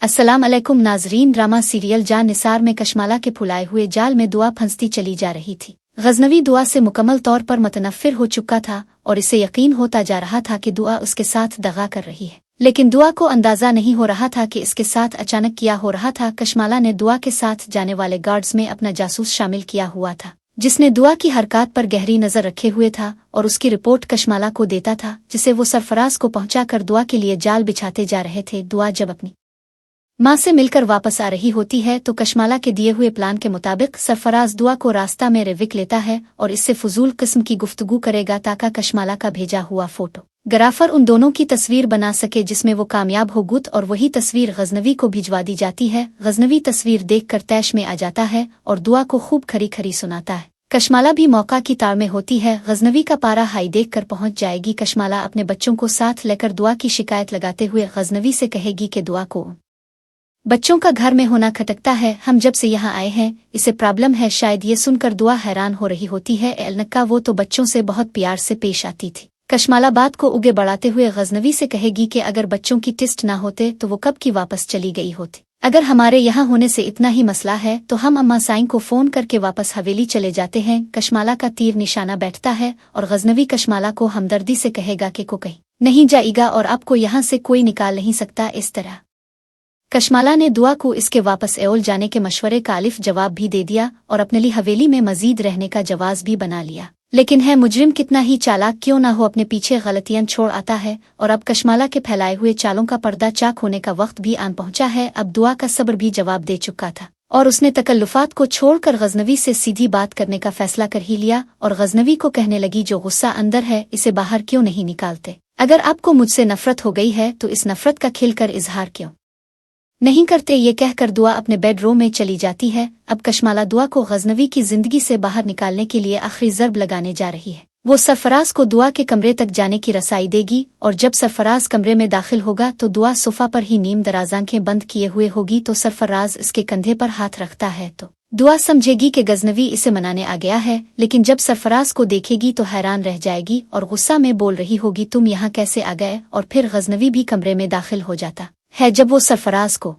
अस्सलाम अलैकुम नाजरीन। ड्रामा सीरियल जान निसार में कशमाला के फुलाए हुए जाल में दुआ फंसती चली जा रही थी। गजनवी दुआ से मुकम्मल तौर पर मुतनफ़िर हो चुका था और इसे यकीन होता जा रहा था कि दुआ उसके साथ दगा कर रही है, लेकिन दुआ को अंदाज़ा नहीं हो रहा था कि इसके साथ अचानक किया हो रहा था। कशमाला ने दुआ के साथ जाने वाले गार्ड्स में अपना जासूस शामिल किया हुआ था, जिसने दुआ की हरकत पर गहरी नज़र रखे हुए था और उसकी रिपोर्ट कशमाला को देता था, जिसे वो सरफराज को पहुंचाकर दुआ के लिए जाल बिछाते जा रहे थे। दुआ जब अपनी माँ से मिलकर वापस आ रही होती है तो कशमाला के दिए हुए प्लान के मुताबिक सरफराज दुआ को रास्ता में रिविक लेता है और इससे फजूल किस्म की गुफ्तगू करेगा ताकि कशमाला का भेजा हुआ फोटो ग्राफर उन दोनों की तस्वीर बना सके, जिसमें वो कामयाब हो गुत और वही तस्वीर गजनवी को भिजवा दी जाती है। गजनवी तस्वीर देखकर तैश में आ जाता है और दुआ को खूब खरी खरी सुनाता है। कशमाला भी मौका की ताड़ में होती है। गजनवी का पारा हाई देख कर पहुंच जाएगी। कशमाला अपने बच्चों को साथ लेकर दुआ की शिकायत लगाते हुए गजनवी से कहेगी कि दुआ को बच्चों का घर में होना खटकता है, हम जब से यहाँ आए हैं इसे प्रॉब्लम है। शायद ये सुनकर दुआ हैरान हो रही होती है। एलनक्का वो तो बच्चों से बहुत प्यार से पेश आती थी। कशमाला बात को उगे बढ़ाते हुए गजनवी से कहेगी कि अगर बच्चों की टेस्ट ना होते तो वो कब की वापस चली गई होती। अगर हमारे यहाँ होने से इतना ही मसला है तो हम अम्मा साईं को फ़ोन करके वापस हवेली चले जाते हैं। कशमाला का तीर निशाना बैठता है और गजनवी कशमाला को हमदर्दी से कहेगा कि को कहीं नहीं जाएगा और आपको यहाँ से कोई निकाल नहीं सकता। इस तरह कशमाला ने दुआ को इसके वापस एओल जाने के मशवरे का अलिफ जवाब भी दे दिया और अपने लिए हवेली में मजीद रहने का जवाज भी बना लिया। लेकिन है मुजरिम कितना ही चालाक क्यों ना हो, अपने पीछे गलतियां छोड़ आता है और अब कशमाला के फैलाए हुए चालों का पर्दा चाक होने का वक्त भी आन पहुंचा है। अब दुआ का सब्र भी जवाब दे चुका था और उसने तकल्लुफात को छोड़कर गजनवी से सीधी बात करने का फैसला कर ही लिया और गजनवी को कहने लगी, जो गुस्सा अंदर है इसे बाहर क्यों नहीं निकालते? अगर आपको मुझसे नफरत हो गई है तो इस नफरत का खिलकर इजहार क्यों नहीं करते? ये कहकर दुआ अपने बेडरूम में चली जाती है। अब कशमाला दुआ को गजनवी की जिंदगी से बाहर निकालने के लिए आखिरी ज़र्ब लगाने जा रही है। वो सरफराज को दुआ के कमरे तक जाने की रसाई देगी और जब सरफराज कमरे में दाखिल होगा तो दुआ सोफा पर ही नीम दराज आंखें बंद किए हुए होगी। तो सरफराज इसके कंधे पर हाथ रखता है तो दुआ समझेगी कि गजनवी इसे मनाने आ गया है, लेकिन जब सरफराज को देखेगी तो हैरान रह जाएगी और गुस्सा में बोल रही होगी, तुम यहाँ कैसे आ गए? और फिर गजनवी भी कमरे में दाखिल हो जाता है। जब वो सरफराज को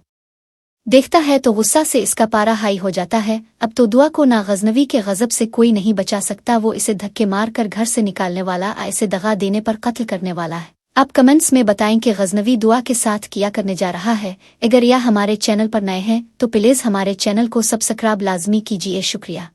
देखता है तो गुस्सा से इसका पारा हाई हो जाता है। अब तो दुआ को ना गजनवी के गजब से कोई नहीं बचा सकता। वो इसे धक्के मार कर घर से निकालने वाला, इसे दगा देने पर कत्ल करने वाला है। आप कमेंट्स में बताएं कि गजनवी दुआ के साथ क्या करने जा रहा है। अगर या हमारे चैनल पर नए हैं तो प्लीज़ हमारे चैनल को सब्सक्राइब लाजमी कीजिए। शुक्रिया।